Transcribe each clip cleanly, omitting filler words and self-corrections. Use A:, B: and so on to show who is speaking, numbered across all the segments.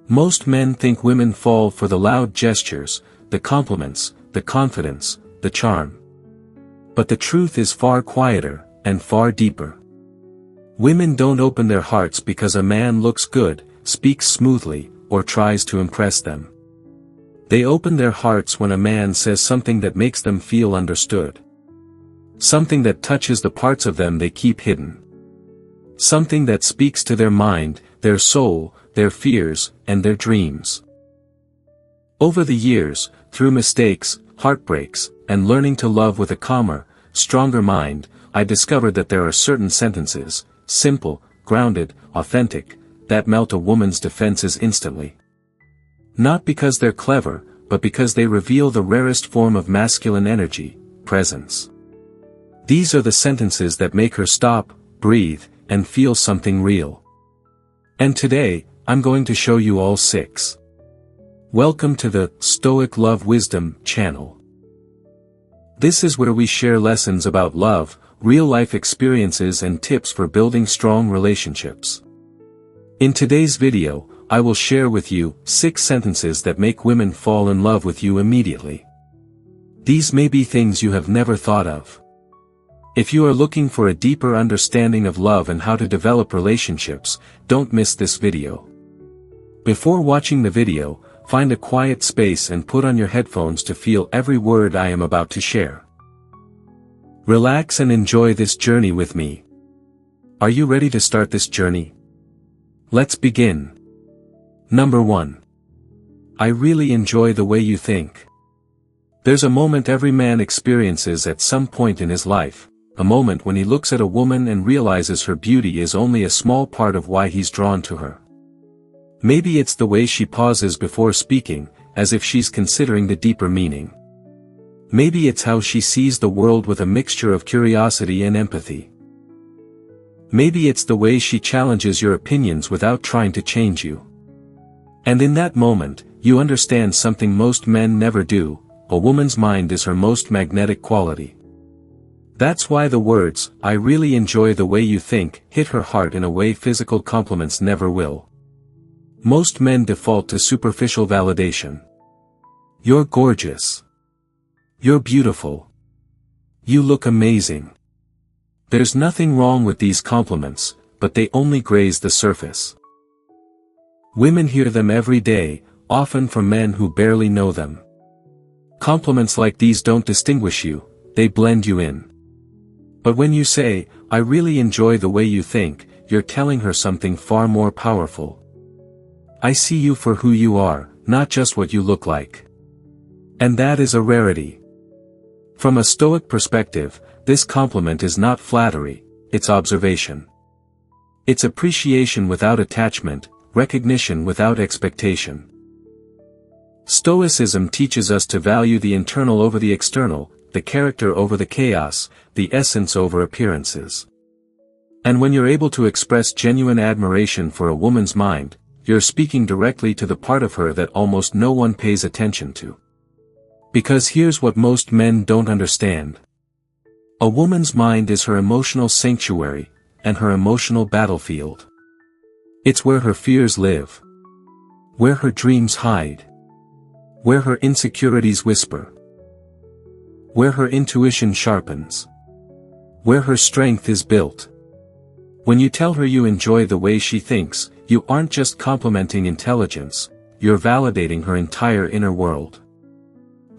A: Most men think women fall for the loud gestures, the compliments, the confidence, the charm. But the truth is far quieter, and far deeper. Women don't open their hearts because a man looks good, speaks smoothly, or tries to impress them. They open their hearts when a man says something that makes them feel understood. Something that touches the parts of them they keep hidden. Something that speaks to their mind, their soul, their fears, and their dreams. Over the years, through mistakes, heartbreaks, and learning to love with a calmer, stronger mind, I discovered that there are certain sentences, simple, grounded, authentic, that melt a woman's defenses instantly. Not because they're clever, but because they reveal the rarest form of masculine energy, presence. These are the sentences that make her stop, breathe, and feel something real. And today, I'm going to show you all 6. Welcome to the Stoic Love Wisdom channel. This is where we share lessons about love, real-life experiences and tips for building strong relationships. In today's video, I will share with you 6 sentences that make women fall in love with you immediately. These may be things you have never thought of. If you are looking for a deeper understanding of love and how to develop relationships, don't miss this video. Before watching the video, find a quiet space and put on your headphones to feel every word I am about to share. Relax and enjoy this journey with me. Are you ready to start this journey? Let's begin. Number 1. I really enjoy the way you think. There's a moment every man experiences at some point in his life, a moment when he looks at a woman and realizes her beauty is only a small part of why he's drawn to her. Maybe it's the way she pauses before speaking, as if she's considering the deeper meaning. Maybe it's how she sees the world with a mixture of curiosity and empathy. Maybe it's the way she challenges your opinions without trying to change you. And in that moment, you understand something most men never do: a woman's mind is her most magnetic quality. That's why the words, "I really enjoy the way you think," hit her heart in a way physical compliments never will. Most men default to superficial validation. You're gorgeous. You're beautiful. You look amazing. There's nothing wrong with these compliments, but they only graze the surface. Women hear them every day, often from men who barely know them. Compliments like these don't distinguish you, they blend you in. But when you say, "I really enjoy the way you think," you're telling her something far more powerful. I see you for who you are, not just what you look like. And that is a rarity. From a Stoic perspective, this compliment is not flattery, it's observation. It's appreciation without attachment, recognition without expectation. Stoicism teaches us to value the internal over the external, the character over the chaos, the essence over appearances. And when you're able to express genuine admiration for a woman's mind, you're speaking directly to the part of her that almost no one pays attention to. Because here's what most men don't understand. A woman's mind is her emotional sanctuary, and her emotional battlefield. It's where her fears live. Where her dreams hide. Where her insecurities whisper. Where her intuition sharpens. Where her strength is built. When you tell her you enjoy the way she thinks, you aren't just complimenting intelligence, you're validating her entire inner world.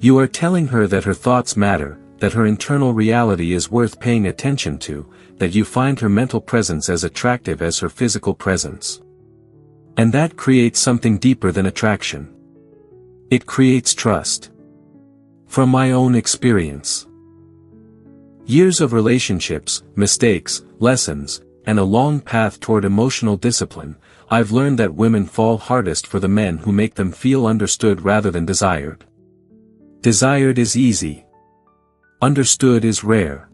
A: You are telling her that her thoughts matter, that her internal reality is worth paying attention to, that you find her mental presence as attractive as her physical presence. And that creates something deeper than attraction. It creates trust. From my own experience. Years of relationships, mistakes, lessons, and a long path toward emotional discipline, I've learned that women fall hardest for the men who make them feel understood rather than desired. Desired is easy. Understood is rare.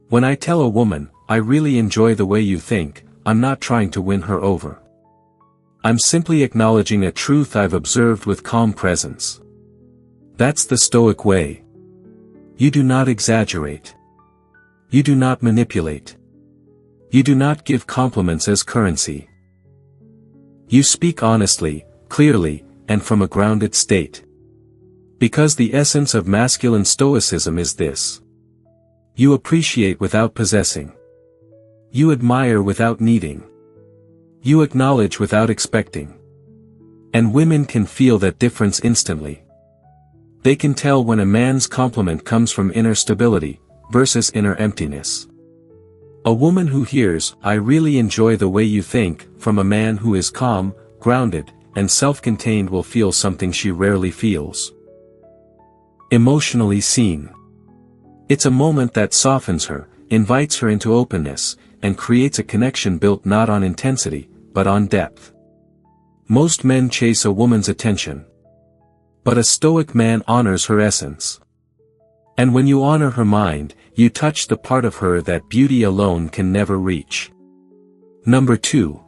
A: When I tell a woman, "I really enjoy the way you think," I'm not trying to win her over. I'm simply acknowledging a truth I've observed with calm presence. That's the Stoic way. You do not exaggerate. You do not manipulate. You do not give compliments as currency. You speak honestly, clearly, and from a grounded state. Because the essence of masculine stoicism is this. You appreciate without possessing. You admire without needing. You acknowledge without expecting. And women can feel that difference instantly. They can tell when a man's compliment comes from inner stability, versus inner emptiness. A woman who hears, "I really enjoy the way you think," from a man who is calm, grounded, and self-contained will feel something she rarely feels. Emotionally seen. It's a moment that softens her, invites her into openness, and creates a connection built not on intensity, but on depth. Most men chase a woman's attention. But a Stoic man honors her essence. And when you honor her mind, you touch the part of her that beauty alone can never reach. Number 2.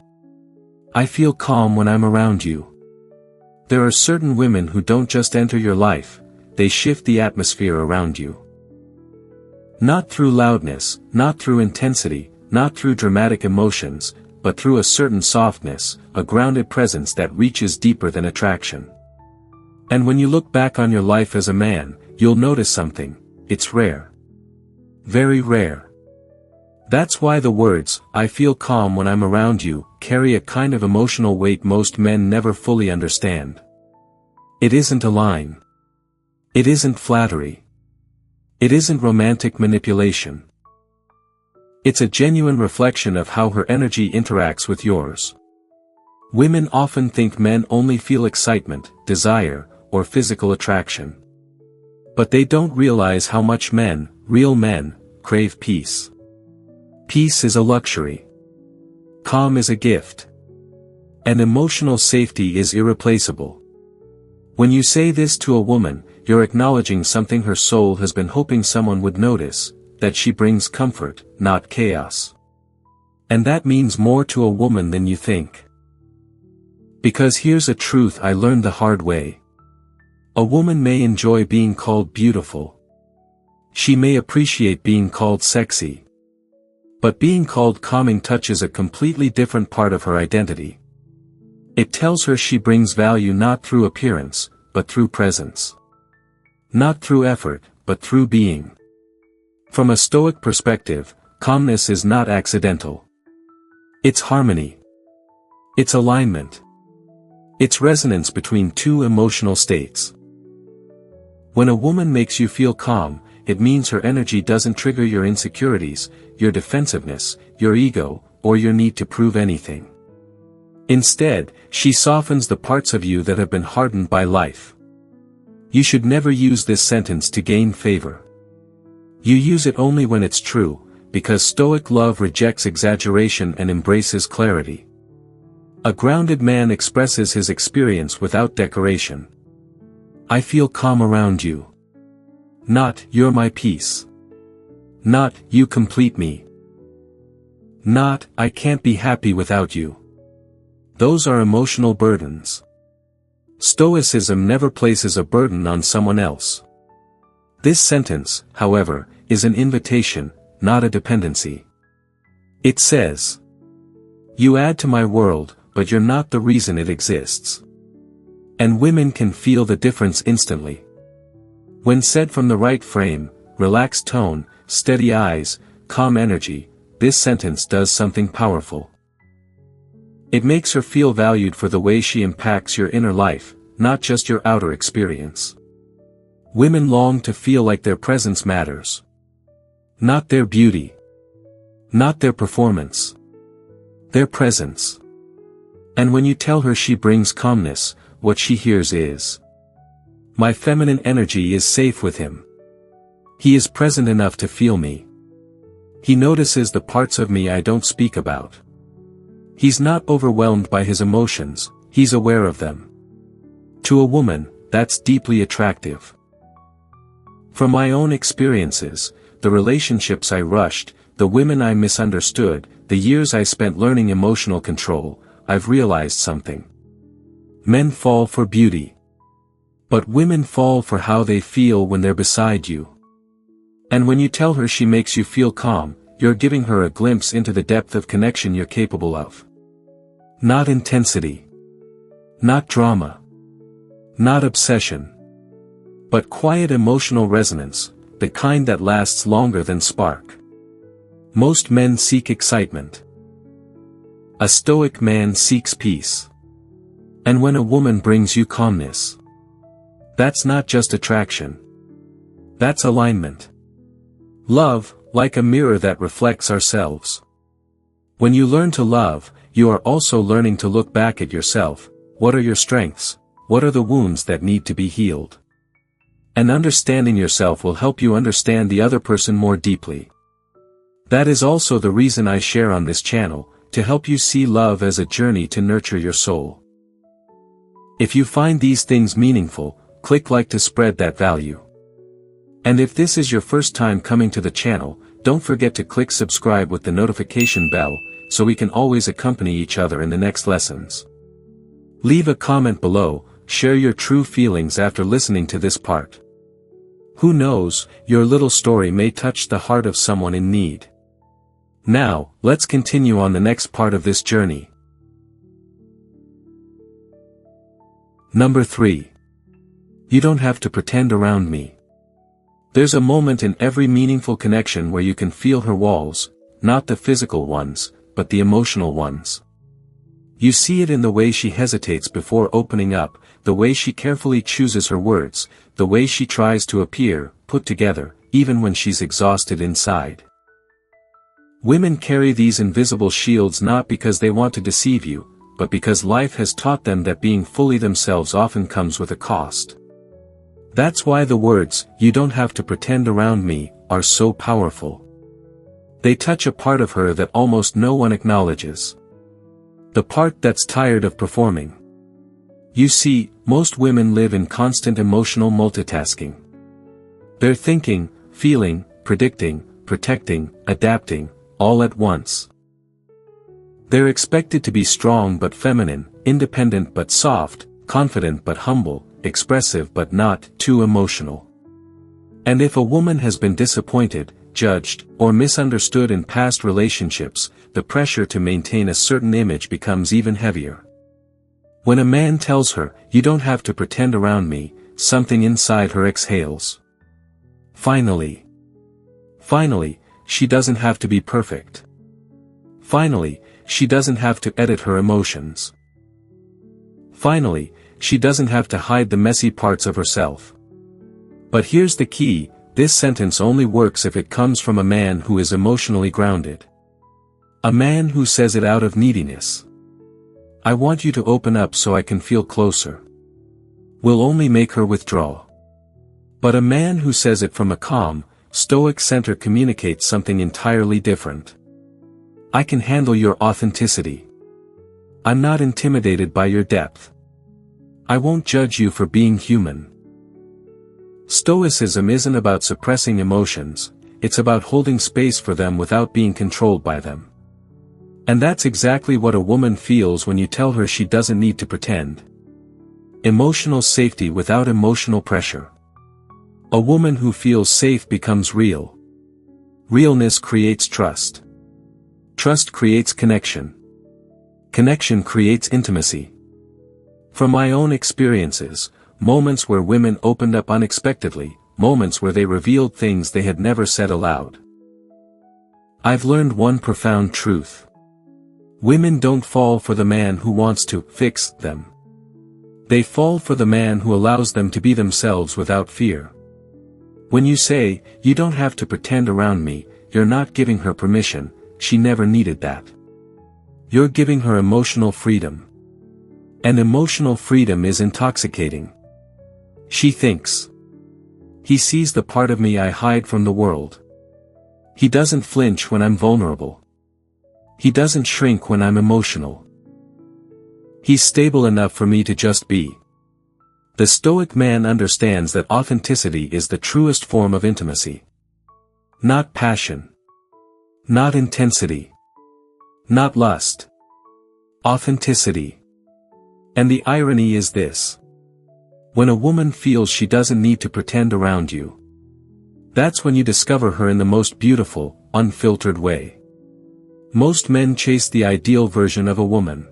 A: I feel calm when I'm around you. There are certain women who don't just enter your life, they shift the atmosphere around you. Not through loudness, not through intensity, not through dramatic emotions, but through a certain softness, a grounded presence that reaches deeper than attraction. And when you look back on your life as a man, you'll notice something. It's rare. Very rare. That's why the words, "I feel calm when I'm around you," carry a kind of emotional weight most men never fully understand. It isn't a line. It isn't flattery. It isn't romantic manipulation. It's a genuine reflection of how her energy interacts with yours. Women often think men only feel excitement, desire, or physical attraction. But they don't realize how much men, real men, crave peace. Peace is a luxury. Calm is a gift. And emotional safety is irreplaceable. When you say this to a woman, you're acknowledging something her soul has been hoping someone would notice, that she brings comfort, not chaos. And that means more to a woman than you think. Because here's a truth I learned the hard way. A woman may enjoy being called beautiful. She may appreciate being called sexy. But being called calming touches a completely different part of her identity. It tells her she brings value not through appearance, but through presence. Not through effort, but through being. From a Stoic perspective, calmness is not accidental. It's harmony. It's alignment. It's resonance between two emotional states. When a woman makes you feel calm, it means her energy doesn't trigger your insecurities, your defensiveness, your ego, or your need to prove anything. Instead, she softens the parts of you that have been hardened by life. You should never use this sentence to gain favor. You use it only when it's true, because Stoic love rejects exaggeration and embraces clarity. A grounded man expresses his experience without decoration. I feel calm around you. Not, you're my peace. Not, you complete me. Not, I can't be happy without you. Those are emotional burdens. Stoicism never places a burden on someone else. This sentence, however, is an invitation, not a dependency. It says, you add to my world, but you're not the reason it exists. And women can feel the difference instantly. When said from the right frame, relaxed tone, steady eyes, calm energy, this sentence does something powerful. It makes her feel valued for the way she impacts your inner life, not just your outer experience. Women long to feel like their presence matters. Not their beauty. Not their performance. Their presence. And when you tell her she brings calmness, what she hears is, my feminine energy is safe with him. He is present enough to feel me. He notices the parts of me I don't speak about. He's not overwhelmed by his emotions, he's aware of them. To a woman, that's deeply attractive. From my own experiences, the relationships I rushed, the women I misunderstood, the years I spent learning emotional control, I've realized something. Men fall for beauty. But women fall for how they feel when they're beside you. And when you tell her she makes you feel calm, you're giving her a glimpse into the depth of connection you're capable of. Not intensity. Not drama. Not obsession. But quiet emotional resonance, the kind that lasts longer than spark. Most men seek excitement. A stoic man seeks peace. And when a woman brings you calmness, that's not just attraction. That's alignment. Love, like a mirror that reflects ourselves. When you learn to love, you are also learning to look back at yourself. What are your strengths? What are the wounds that need to be healed? And understanding yourself will help you understand the other person more deeply. That is also the reason I share on this channel, to help you see love as a journey to nurture your soul. If you find these things meaningful, click like to spread that value. And if this is your first time coming to the channel, don't forget to click subscribe with the notification bell, so we can always accompany each other in the next lessons. Leave a comment below, share your true feelings after listening to this part. Who knows, your little story may touch the heart of someone in need. Now, let's continue on the next part of this journey. Number 3. You don't have to pretend around me. There's a moment in every meaningful connection where you can feel her walls, not the physical ones, but the emotional ones. You see it in the way she hesitates before opening up, the way she carefully chooses her words, the way she tries to appear put together, even when she's exhausted inside. Women carry these invisible shields not because they want to deceive you, but because life has taught them that being fully themselves often comes with a cost. That's why the words, "You don't have to pretend around me," are so powerful. They touch a part of her that almost no one acknowledges. The part that's tired of performing. You see, most women live in constant emotional multitasking. They're thinking, feeling, predicting, protecting, adapting, all at once. They're expected to be strong but feminine, independent but soft, confident but humble, expressive but not too emotional. And if a woman has been disappointed, judged, or misunderstood in past relationships, the pressure to maintain a certain image becomes even heavier. When a man tells her, "You don't have to pretend around me," something inside her exhales. Finally. Finally, she doesn't have to be perfect. Finally, she doesn't have to edit her emotions. Finally, she doesn't have to hide the messy parts of herself. But here's the key, this sentence only works if it comes from a man who is emotionally grounded. A man who says it out of neediness. "I want you to open up so I can feel closer," will only make her withdraw. But a man who says it from a calm, stoic center communicates something entirely different. "I can handle your authenticity. I'm not intimidated by your depth. I won't judge you for being human." Stoicism isn't about suppressing emotions, it's about holding space for them without being controlled by them. And that's exactly what a woman feels when you tell her she doesn't need to pretend. Emotional safety without emotional pressure. A woman who feels safe becomes real. Realness creates trust. Trust creates connection. Connection creates intimacy. From my own experiences, moments where women opened up unexpectedly, moments where they revealed things they had never said aloud. I've learned one profound truth. Women don't fall for the man who wants to fix them. They fall for the man who allows them to be themselves without fear. When you say, "You don't have to pretend around me," you're not giving her permission, she never needed that. You're giving her emotional freedom. And emotional freedom is intoxicating. She thinks, "He sees the part of me I hide from the world. He doesn't flinch when I'm vulnerable. He doesn't shrink when I'm emotional. He's stable enough for me to just be." The Stoic man understands that authenticity is the truest form of intimacy. Not passion. Not intensity. Not lust. Authenticity. And the irony is this. When a woman feels she doesn't need to pretend around you, that's when you discover her in the most beautiful, unfiltered way. Most men chase the ideal version of a woman.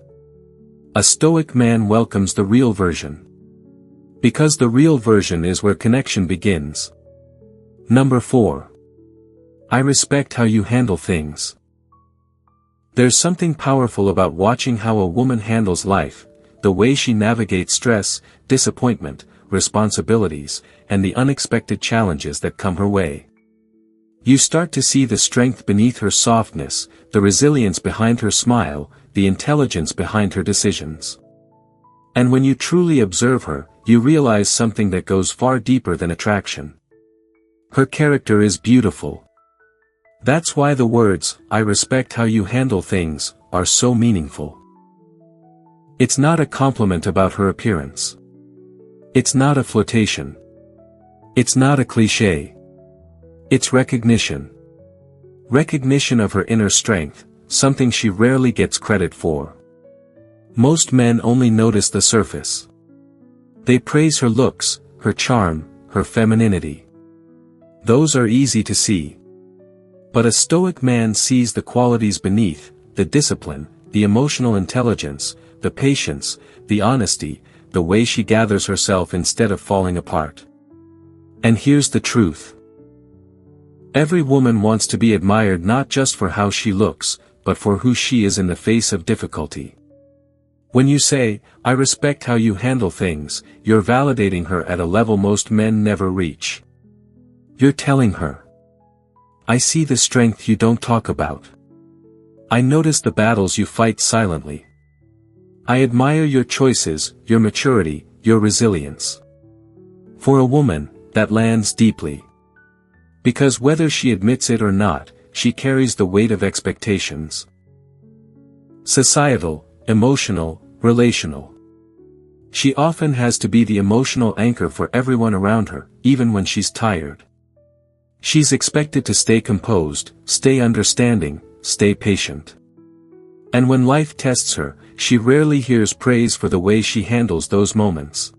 A: A Stoic man welcomes the real version. Because the real version is where connection begins. Number 4. I respect how you handle things. There's something powerful about watching how a woman handles life, the way she navigates stress, disappointment, responsibilities, and the unexpected challenges that come her way. You start to see the strength beneath her softness, the resilience behind her smile, the intelligence behind her decisions. And when you truly observe her, you realize something that goes far deeper than attraction. Her character is beautiful. That's why the words, "I respect how you handle things," are so meaningful. It's not a compliment about her appearance. It's not a flirtation. It's not a cliché. It's recognition. Recognition of her inner strength, something she rarely gets credit for. Most men only notice the surface. They praise her looks, her charm, her femininity. Those are easy to see. But a Stoic man sees the qualities beneath, the discipline, the emotional intelligence, the patience, the honesty, the way she gathers herself instead of falling apart. And here's the truth. Every woman wants to be admired not just for how she looks, but for who she is in the face of difficulty. When you say, "I respect how you handle things," you're validating her at a level most men never reach. You're telling her, "I see the strength you don't talk about. I notice the battles you fight silently. I admire your choices, your maturity, your resilience." For a woman, that lands deeply. Because whether she admits it or not, she carries the weight of expectations. Societal, emotional, relational. She often has to be the emotional anchor for everyone around her, even when she's tired. She's expected to stay composed, stay understanding, stay patient. And when life tests her, she rarely hears praise for the way she handles those moments.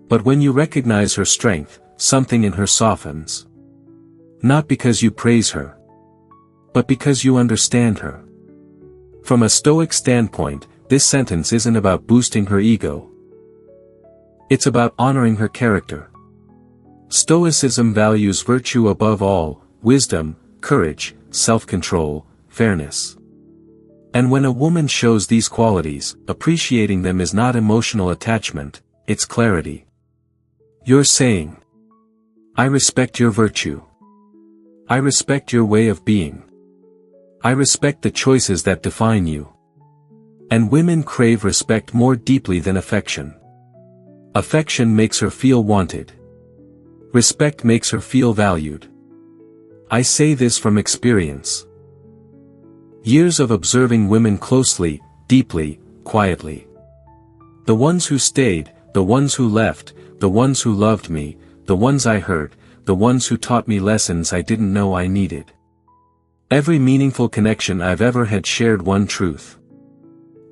A: But when you recognize her strength, something in her softens. Not because you praise her, but because you understand her. From a Stoic standpoint, this sentence isn't about boosting her ego. It's about honoring her character. Stoicism values virtue above all, wisdom, courage, self-control, fairness. And when a woman shows these qualities, appreciating them is not emotional attachment, it's clarity. You're saying, "I respect your virtue. I respect your way of being. I respect the choices that define you." And women crave respect more deeply than affection. Affection makes her feel wanted. Respect makes her feel valued. I say this from experience. Years of observing women closely, deeply, quietly. The ones who stayed, the ones who left, the ones who loved me, the ones I hurt, the ones who taught me lessons I didn't know I needed. Every meaningful connection I've ever had shared one truth.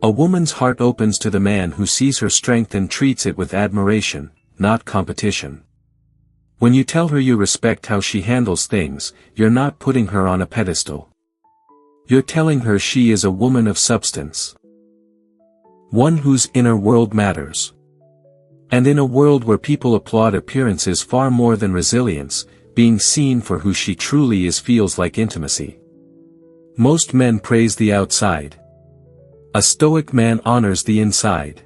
A: A woman's heart opens to the man who sees her strength and treats it with admiration, not competition. When you tell her you respect how she handles things, you're not putting her on a pedestal. You're telling her she is a woman of substance. One whose inner world matters. And in a world where people applaud appearances far more than resilience, being seen for who she truly is feels like intimacy. Most men praise the outside. A Stoic man honors the inside.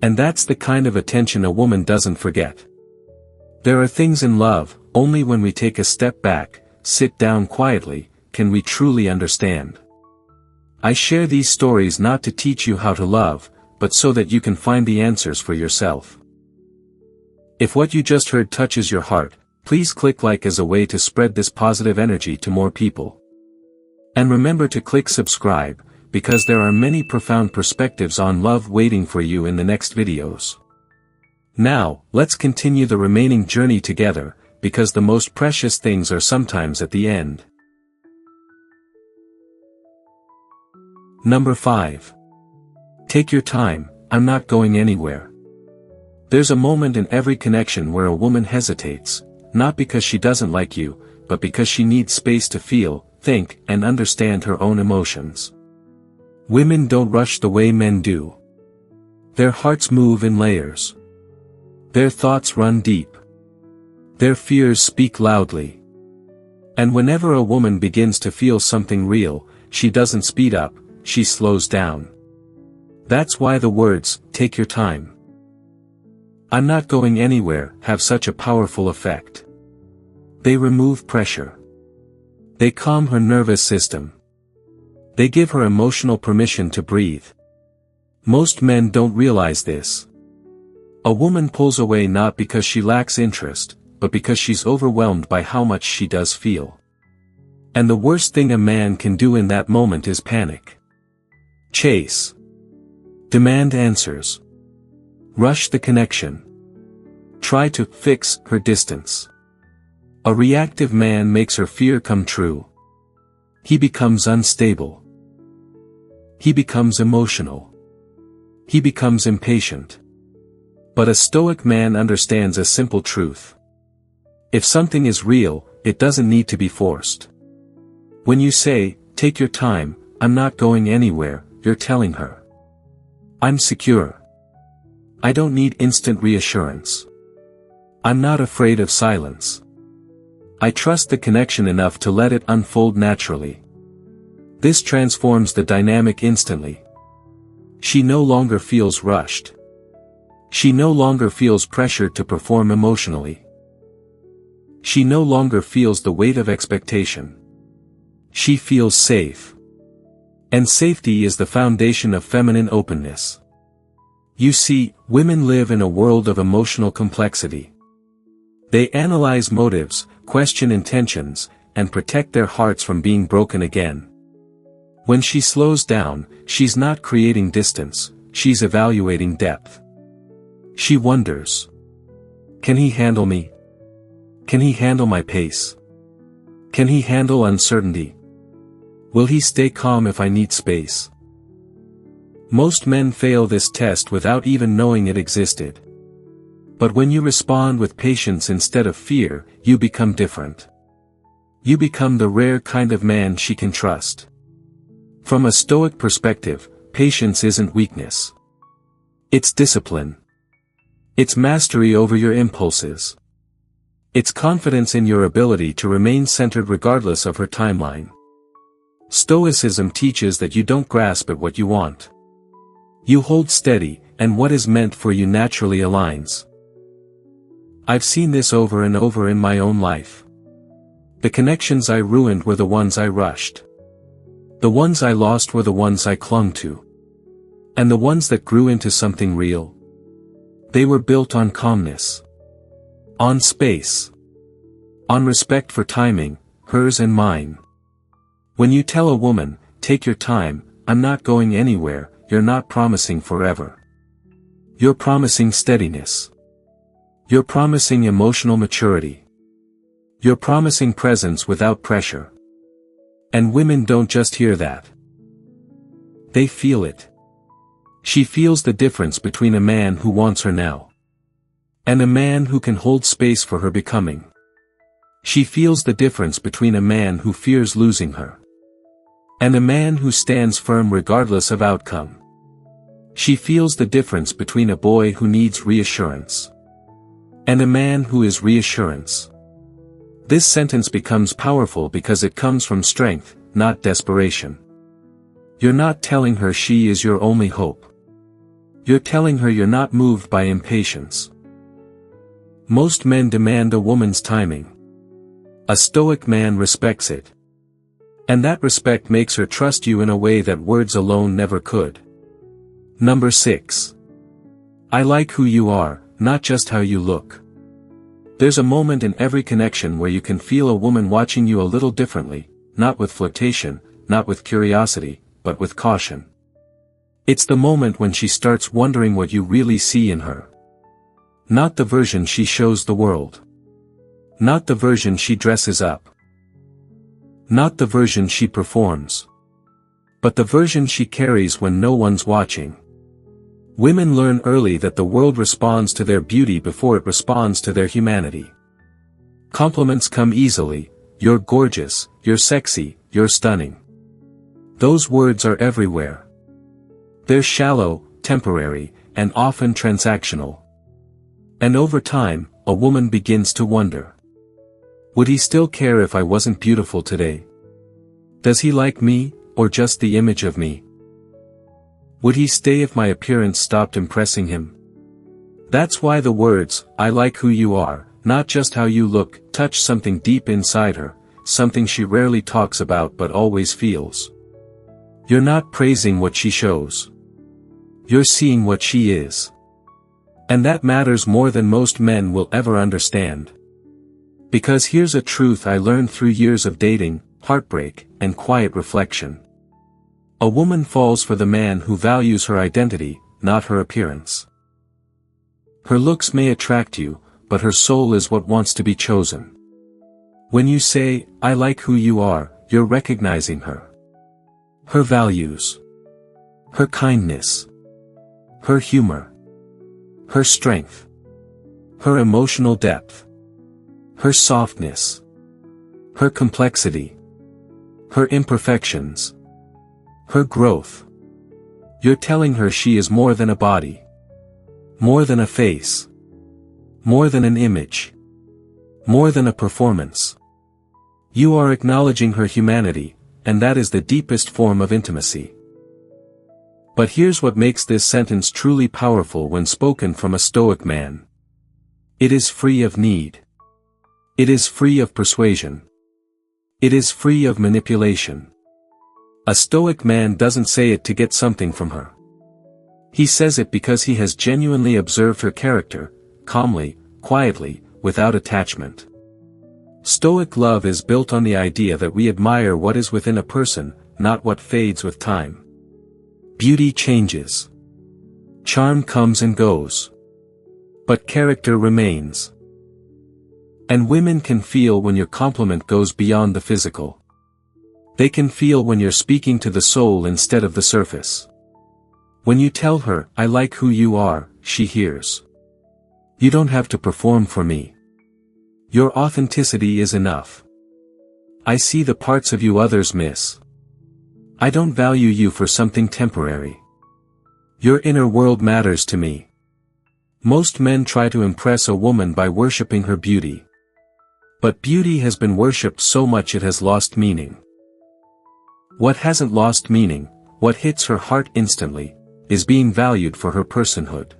A: And that's the kind of attention a woman doesn't forget. There are things in love, only when we take a step back, sit down quietly, can we truly understand. I share these stories not to teach you how to love, but so that you can find the answers for yourself. If what you just heard touches your heart, please click like as a way to spread this positive energy to more people. And remember to click subscribe, because there are many profound perspectives on love waiting for you in the next videos. Now, let's continue the remaining journey together, because the most precious things are sometimes at the end. Number 5. Take your time, I'm not going anywhere. There's a moment in every connection where a woman hesitates, not because she doesn't like you, but because she needs space to feel, think, and understand her own emotions. Women don't rush the way men do. Their hearts move in layers. Their thoughts run deep. Their fears speak loudly. And whenever a woman begins to feel something real, she doesn't speed up, she slows down. That's why the words, "Take your time. I'm not going anywhere," have such a powerful effect. They remove pressure. They calm her nervous system. They give her emotional permission to breathe. Most men don't realize this. A woman pulls away not because she lacks interest, but because she's overwhelmed by how much she does feel. And the worst thing a man can do in that moment is panic. Chase. Demand answers. Rush the connection. Try to fix her distance. A reactive man makes her fear come true. He becomes unstable. He becomes emotional. He becomes impatient. But a stoic man understands a simple truth. If something is real, it doesn't need to be forced. When you say, "Take your time, I'm not going anywhere," you're telling her, "I'm secure. I don't need instant reassurance. I'm not afraid of silence. I trust the connection enough to let it unfold naturally." This transforms the dynamic instantly. She no longer feels rushed. She no longer feels pressured to perform emotionally. She no longer feels the weight of expectation. She feels safe. And safety is the foundation of feminine openness. You see, women live in a world of emotional complexity. They analyze motives, question intentions, and protect their hearts from being broken again. When she slows down, she's not creating distance, she's evaluating depth. She wonders, can he handle me? Can he handle my pace? Can he handle uncertainty? Will he stay calm if I need space? Most men fail this test without even knowing it existed. But when you respond with patience instead of fear, you become different. You become the rare kind of man she can trust. From a Stoic perspective, patience isn't weakness. It's discipline. It's mastery over your impulses. It's confidence in your ability to remain centered regardless of her timeline. Stoicism teaches that you don't grasp at what you want. You hold steady, and what is meant for you naturally aligns. I've seen this over and over in my own life. The connections I ruined were the ones I rushed. The ones I lost were the ones I clung to. And the ones that grew into something real. They were built on calmness. On space. On respect for timing, hers and mine. When you tell a woman, "Take your time, I'm not going anywhere," you're not promising forever. You're promising steadiness. You're promising emotional maturity. You're promising presence without pressure. And women don't just hear that. They feel it. She feels the difference between a man who wants her now and a man who can hold space for her becoming. She feels the difference between a man who fears losing her and a man who stands firm regardless of outcome. She feels the difference between a boy who needs reassurance and a man who is reassurance. This sentence becomes powerful because it comes from strength, not desperation. You're not telling her she is your only hope. You're telling her you're not moved by impatience. Most men demand a woman's timing. A Stoic man respects it. And that respect makes her trust you in a way that words alone never could. Number 6. I like who you are, not just how you look. There's a moment in every connection where you can feel a woman watching you a little differently, not with flirtation, not with curiosity, but with caution. It's the moment when she starts wondering what you really see in her. Not the version she shows the world. Not the version she dresses up. Not the version she performs. But the version she carries when no one's watching. Women learn early that the world responds to their beauty before it responds to their humanity. Compliments come easily: "You're gorgeous, you're sexy, you're stunning." Those words are everywhere. They're shallow, temporary, and often transactional. And over time, a woman begins to wonder. Would he still care if I wasn't beautiful today? Does he like me, or just the image of me? Would he stay if my appearance stopped impressing him? That's why the words, "I like who you are," not just how you look, touch something deep inside her, something she rarely talks about but always feels. You're not praising what she shows. You're seeing what she is. And that matters more than most men will ever understand. Because here's a truth I learned through years of dating, heartbreak, and quiet reflection. A woman falls for the man who values her identity, not her appearance. Her looks may attract you, but her soul is what wants to be chosen. When you say, "I like who you are," you're recognizing her. Her values. Her kindness. Her humor. Her strength. Her emotional depth. Her softness. Her complexity. Her imperfections. Her growth. You're telling her she is more than a body. More than a face. More than an image. More than a performance. You are acknowledging her humanity, and that is the deepest form of intimacy. But here's what makes this sentence truly powerful when spoken from a Stoic man. It is free of need. It is free of persuasion. It is free of manipulation. A Stoic man doesn't say it to get something from her. He says it because he has genuinely observed her character, calmly, quietly, without attachment. Stoic love is built on the idea that we admire what is within a person, not what fades with time. Beauty changes. Charm comes and goes. But character remains. And women can feel when your compliment goes beyond the physical. They can feel when you're speaking to the soul instead of the surface. When you tell her, "I like who you are," she hears. You don't have to perform for me. Your authenticity is enough. I see the parts of you others miss. I don't value you for something temporary. Your inner world matters to me. Most men try to impress a woman by worshipping her beauty. But beauty has been worshipped so much it has lost meaning. What hasn't lost meaning, what hits her heart instantly, is being valued for her personhood.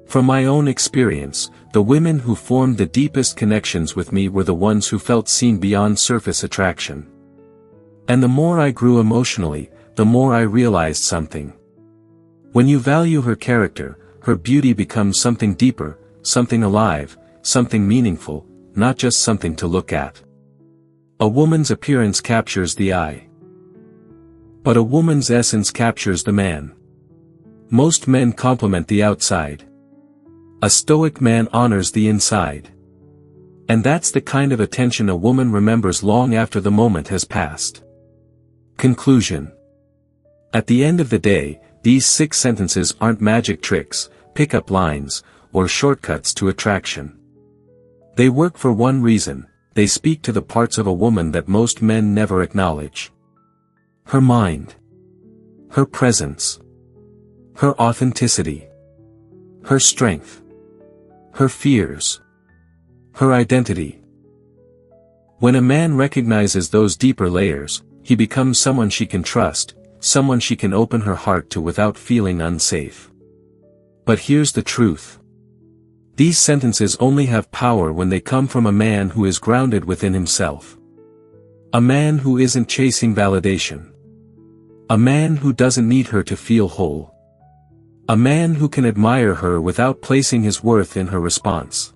A: From my own experience, the women who formed the deepest connections with me were the ones who felt seen beyond surface attraction. And the more I grew emotionally, the more I realized something. When you value her character, her beauty becomes something deeper, something alive, something meaningful, not just something to look at. A woman's appearance captures the eye. But a woman's essence captures the man. Most men compliment the outside. A Stoic man honors the inside. And that's the kind of attention a woman remembers long after the moment has passed. Conclusion. At the end of the day, these 6 sentences aren't magic tricks, pick-up lines, or shortcuts to attraction. They work for one reason: they speak to the parts of a woman that most men never acknowledge. Her mind. Her presence. Her authenticity. Her strength. Her fears. Her identity. When a man recognizes those deeper layers, he becomes someone she can trust, someone she can open her heart to without feeling unsafe. But here's the truth. These sentences only have power when they come from a man who is grounded within himself. A man who isn't chasing validation. A man who doesn't need her to feel whole. A man who can admire her without placing his worth in her response.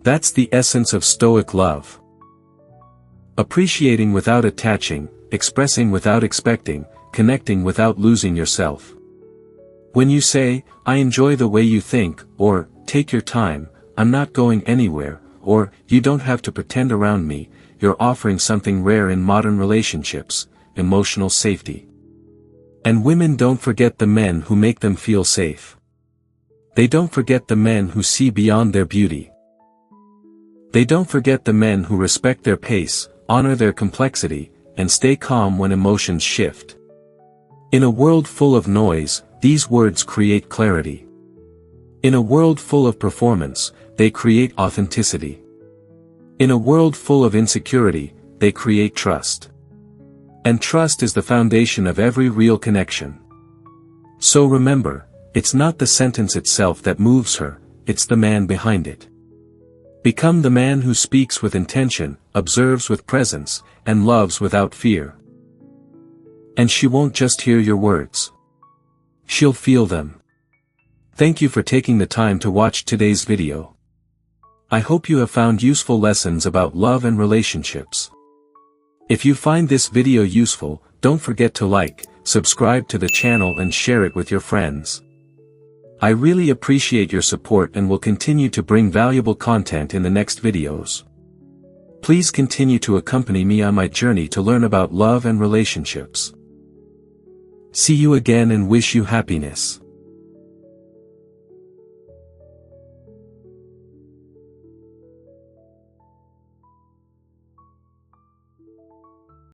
A: That's the essence of Stoic love. Appreciating without attaching, expressing without expecting, connecting without losing yourself. When you say, "I enjoy the way you think," or, "Take your time, I'm not going anywhere," or, "You don't have to pretend around me," you're offering something rare in modern relationships: emotional safety. And women don't forget the men who make them feel safe. They don't forget the men who see beyond their beauty. They don't forget the men who respect their pace, honor their complexity, and stay calm when emotions shift. In a world full of noise, these words create clarity. In a world full of performance, they create authenticity. In a world full of insecurity, they create trust. And trust is the foundation of every real connection. So remember, it's not the sentence itself that moves her, it's the man behind it. Become the man who speaks with intention, observes with presence, and loves without fear. And she won't just hear your words. She'll feel them. Thank you for taking the time to watch today's video. I hope you have found useful lessons about love and relationships. If you find this video useful, don't forget to like, subscribe to the channel and share it with your friends. I really appreciate your support and will continue to bring valuable content in the next videos. Please continue to accompany me on my journey to learn about love and relationships. See you again and wish you happiness.